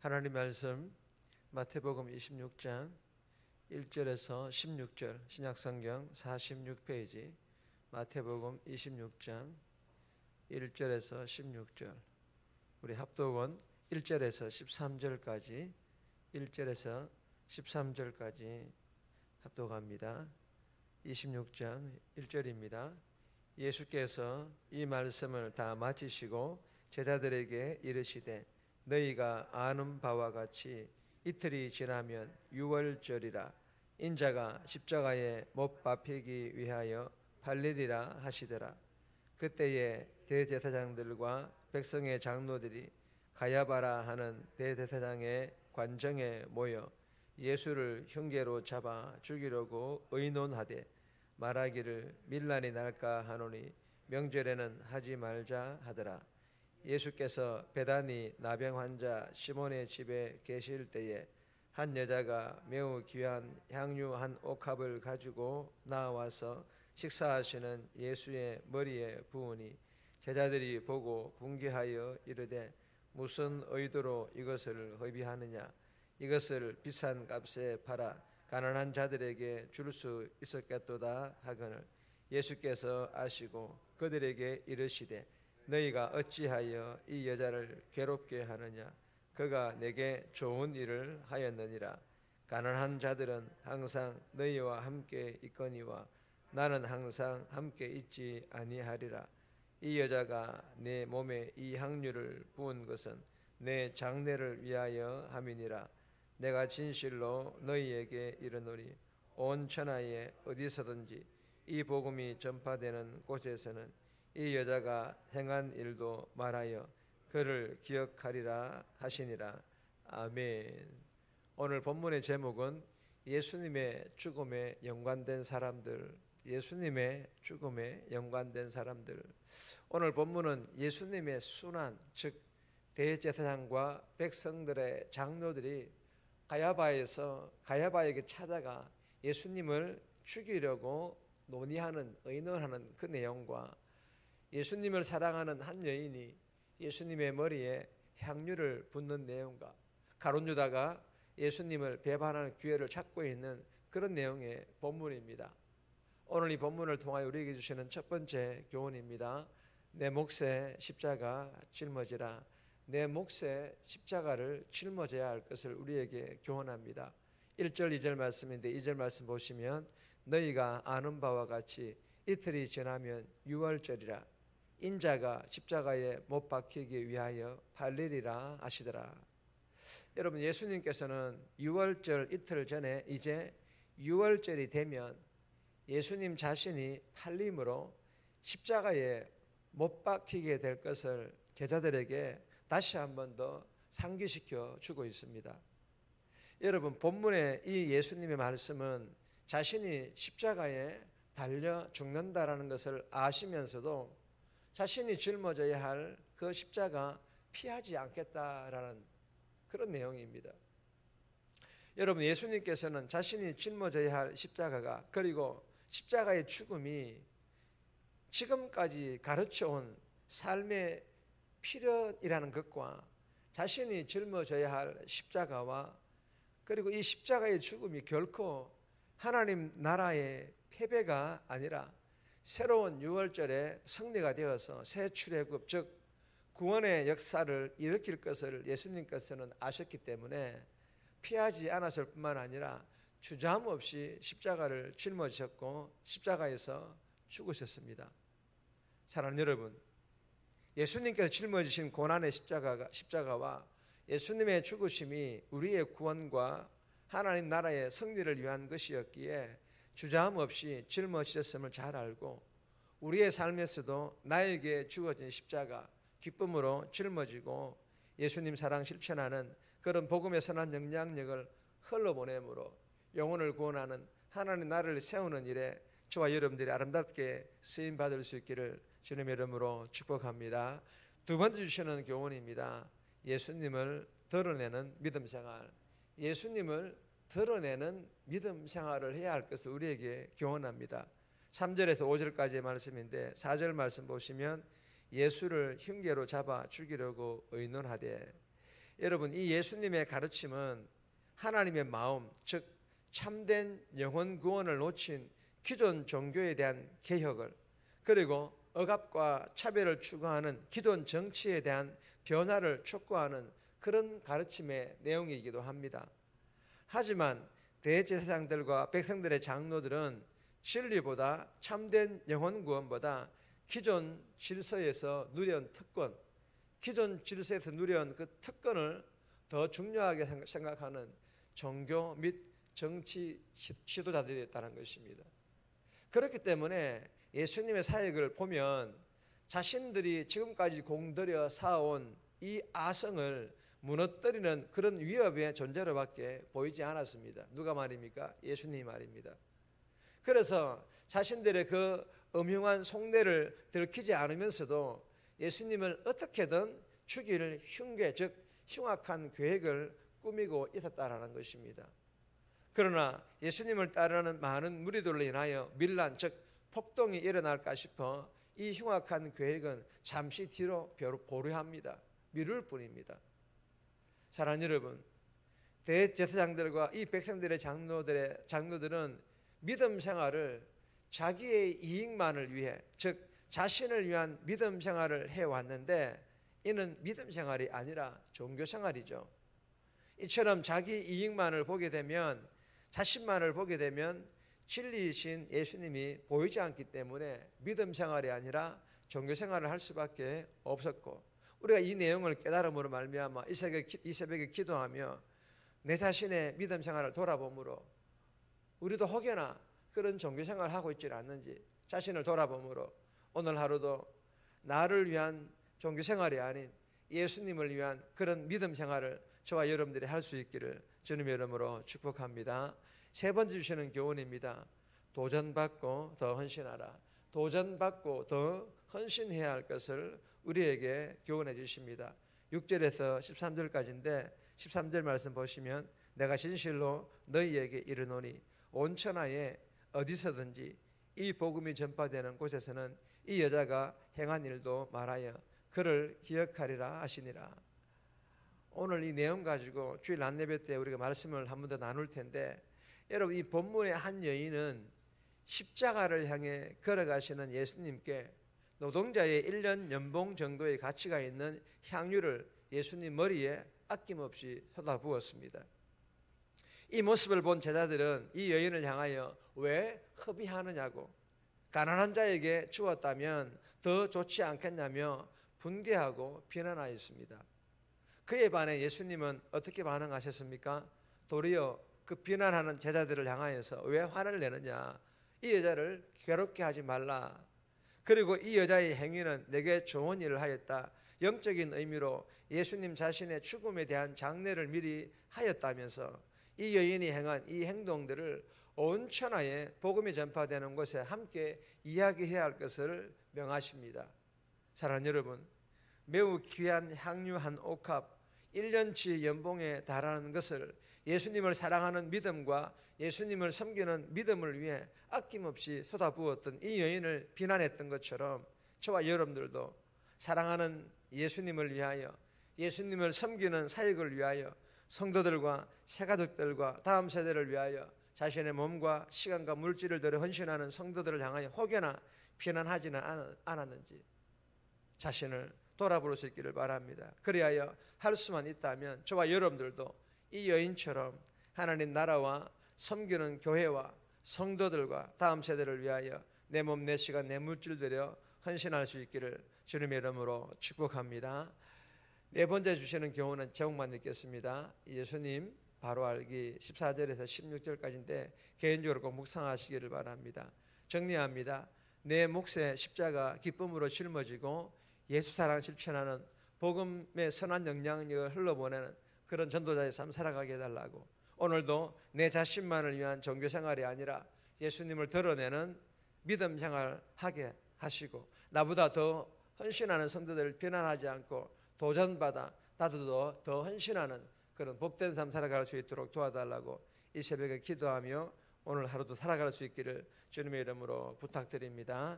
하나님 말씀 마태복음 26장 1절에서 16절 신약성경 46페이지 마태복음 26장 1절에서 16절 우리 합독은 1절에서 13절까지 1절에서 13절까지 합독합니다. 26장 1절입니다. 예수께서 이 말씀을 다 마치시고 제자들에게 이르시되 너희가 아는 바와 같이 이틀이 지나면 유월절이라 인자가 십자가에 못 박히기 위하여 팔리리라 하시더라. 그때에 대제사장들과 백성의 장로들이 가야바라 하는 대제사장의 관정에 모여 예수를 흉계로 잡아 죽이려고 의논하되 말하기를 밀란이 날까 하노니 명절에는 하지 말자 하더라. 예수께서 베다니 나병 환자 시몬의 집에 계실 때에 한 여자가 매우 귀한 향유 한 옥합을 가지고 나와서 식사하시는 예수의 머리에 부으니 제자들이 보고 궁기하여 이르되 무슨 의도로 이것을 허비하느냐? 이것을 비싼 값에 팔아 가난한 자들에게 줄 수 있었겠도다 하거늘 예수께서 아시고 그들에게 이르시되 너희가 어찌하여 이 여자를 괴롭게 하느냐? 그가 내게 좋은 일을 하였느니라. 가난한 자들은 항상 너희와 함께 있거니와 나는 항상 함께 있지 아니하리라. 이 여자가 내 몸에 이 향유를 부은 것은 내 장례를 위하여 함이니라. 내가 진실로 너희에게 이르노니 온 천하에 어디서든지 이 복음이 전파되는 곳에서는 이 여자가 행한 일도 말하여 그를 기억하리라 하시니라. 아멘. 오늘 본문의 제목은 예수님의 죽음에 연관된 사람들, 예수님의 죽음에 연관된 사람들. 오늘 본문은 예수님의 순환, 즉 대제사장과 백성들의 장로들이 가야바에게 찾아가 예수님을 죽이려고 논의하는, 의논하는 그 내용과 예수님을 사랑하는 한 여인이 예수님의 머리에 향유를 붓는 내용과 가룟 유다가 예수님을 배반하는 기회를 찾고 있는 그런 내용의 본문입니다. 오늘 이 본문을 통하여 우리에게 주시는 첫 번째 교훈입니다. 내 몫에 십자가 짊어지라. 내 몫에 십자가를 짊어져야 할 것을 우리에게 교훈합니다. 1절 2절 말씀인데 2절 말씀 보시면 너희가 아는 바와 같이 이틀이 지나면 유월절이라 인자가 십자가에 못 박히기 위하여 팔리리라 하시더라. 여러분, 예수님께서는 유월절 이틀 전에 이제 유월절이 되면 예수님 자신이 팔림으로 십자가에 못 박히게 될 것을 제자들에게 다시 한 번 더 상기시켜 주고 있습니다. 여러분, 본문의 이 예수님의 말씀은 자신이 십자가에 달려 죽는다라는 것을 아시면서도 자신이 짊어져야 할 그 십자가 피하지 않겠다라는 그런 내용입니다. 여러분, 예수님께서는 자신이 짊어져야 할 십자가가, 그리고 십자가의 죽음이 지금까지 가르쳐온 삶의 필연이라는 것과 자신이 짊어져야 할 십자가와 그리고 이 십자가의 죽음이 결코 하나님 나라의 패배가 아니라 새로운 유월절의 승리가 되어서 새 출애굽, 즉 구원의 역사를 일으킬 것을 예수님께서는 아셨기 때문에 피하지 않았을 뿐만 아니라 주저함없이 십자가를 짊어지셨고 십자가에서 죽으셨습니다. 사랑하는 여러분, 예수님께서 짊어지신 고난의 십자가와 예수님의 죽으심이 우리의 구원과 하나님 나라의 승리를 위한 것이었기에 주저함 없이 짊어지셨음을 잘 알고 우리의 삶에서도 나에게 주어진 십자가 기쁨으로 짊어지고 예수님 사랑 실천하는 그런 복음의 선한 영향력을 흘러보내므로 영혼을 구원하는 하나님 나라를 세우는 일에 저와 여러분들이 아름답게 쓰임받을 수 있기를 주님의 이름으로 축복합니다. 두 번째 주시는 교훈입니다. 예수님을 드러내는 믿음 생활. 예수님을 드러내는 믿음 생활을 해야 할 것을 우리에게 교훈합니다. 3절에서 5절까지의 말씀인데 4절 말씀 보시면 예수를 흉계로 잡아 죽이려고 의논하되, 여러분, 이 예수님의 가르침은 하나님의 마음, 즉 참된 영혼 구원을 놓친 기존 종교에 대한 개혁을, 그리고 억압과 차별을 추구하는 기존 정치에 대한 변화를 촉구하는 그런 가르침의 내용이기도 합니다. 하지만 대제사장들과 백성들의 장로들은 진리보다, 참된 영혼 구원보다 기존 질서에서 누려온 특권, 기존 질서에서 누려온 그 특권을 더 중요하게 생각하는 종교 및 정치 지도자들이 있다는 것입니다. 그렇기 때문에 예수님의 사역을 보면 자신들이 지금까지 공들여 쌓아온 이 아성을 무너뜨리는 그런 위협의 존재로밖에 보이지 않았습니다. 누가 말입니까? 예수님이 말입니다. 그래서 자신들의 그 음흉한 속내를 들키지 않으면서도 예수님을 어떻게든 죽일 흉계, 즉 흉악한 계획을 꾸미고 있었다라는 것입니다. 그러나 예수님을 따르는 많은 무리들로 인하여 밀란, 즉 폭동이 일어날까 싶어 이 흉악한 계획은 잠시 뒤로 보류합니다. 미룰 뿐입니다. 사랑하는 여러분, 대제사장들과 이 백성들의 장로들은 믿음 생활을 자기의 이익만을 위해, 즉 자신을 위한 믿음 생활을 해왔는데 이는 믿음 생활이 아니라 종교 생활이죠. 이처럼 자기 이익만을 보게 되면, 자신만을 보게 되면 진리이신 예수님이 보이지 않기 때문에 믿음 생활이 아니라 종교 생활을 할 수밖에 없었고, 우리가 이 내용을 깨달음으로 말미암아 이 새벽에 기도하며 내 자신의 믿음 생활을 돌아보므로, 우리도 혹여나 그런 종교 생활을 하고 있지 않는지 자신을 돌아보므로 오늘 하루도 나를 위한 종교 생활이 아닌 예수님을 위한 그런 믿음 생활을 저와 여러분들이 할 수 있기를 주님의 이름으로 축복합니다. 세 번째 주시는 교훈입니다. 도전받고 더 헌신하라. 도전받고 더 헌신해야 할 것을 우리에게 교훈해 주십니다. 6절에서 13절까지인데 13절 말씀 보시면 내가 진실로 너희에게 이르노니 온 천하에 어디서든지 이 복음이 전파되는 곳에서는 이 여자가 행한 일도 말하여 그를 기억하리라 하시니라. 오늘 이 내용 가지고 주일 안내배 때 우리가 말씀을 한 번 더 나눌 텐데, 여러분 이 본문의 한 여인은 십자가를 향해 걸어가시는 예수님께 노동자의 1년 연봉 정도의 가치가 있는 향유를 예수님 머리에 아낌없이 쏟아부었습니다. 이 모습을 본 제자들은 이 여인을 향하여 왜 허비하느냐고, 가난한 자에게 주었다면 더 좋지 않겠냐며 분개하고 비난하였습니다. 그에 반해 예수님은 어떻게 반응하셨습니까? 도리어 그 비난하는 제자들을 향하여서 왜 화를 내느냐, 이 여자를 괴롭게 하지 말라. 그리고 이 여자의 행위는 내게 좋은 일을 하였다, 영적인 의미로 예수님 자신의 죽음에 대한 장례를 미리 하였다면서 이 여인이 행한 이 행동들을 온 천하에 복음이 전파되는 곳에 함께 이야기해야 할 것을 명하십니다. 사랑하는 여러분, 매우 귀한 향유 한 옥합 1년치 연봉에 달하는 것을 예수님을 사랑하는 믿음과 예수님을 섬기는 믿음을 위해 아낌없이 쏟아부었던 이 여인을 비난했던 것처럼 저와 여러분들도 사랑하는 예수님을 위하여, 예수님을 섬기는 사역을 위하여, 성도들과 새가족들과 다음 세대를 위하여 자신의 몸과 시간과 물질을 들여 헌신하는 성도들을 향하여 혹여나 비난하지는 않았는지 자신을 돌아볼 수 있기를 바랍니다. 그리하여 할 수만 있다면 저와 여러분들도 이 여인처럼 하나님 나라와 섬기는 교회와 성도들과 다음 세대를 위하여 내 몸, 내 시간, 내 물질 들여 헌신할 수 있기를 주님의 이름으로 축복합니다. 네 번째 주시는 교훈은 제목만 읽겠습니다. 예수님 바로 알기 14절에서 16절까지인데 개인적으로 꼭 묵상하시기를 바랍니다. 정리합니다. 내 몫에 십자가 기쁨으로 짊어지고 예수 사랑 실천하는 복음의 선한 영향력을 흘러보내는 그런 전도자의 삶 살아가게 해달라고, 오늘도 내 자신만을 위한 종교생활이 아니라 예수님을 드러내는 믿음 생활하게 하시고, 나보다 더 헌신하는 성도들을 비난하지 않고 도전받아 나도 더 헌신하는 그런 복된 삶 살아갈 수 있도록 도와달라고 이 새벽에 기도하며 오늘 하루도 살아갈 수 있기를 주님의 이름으로 부탁드립니다.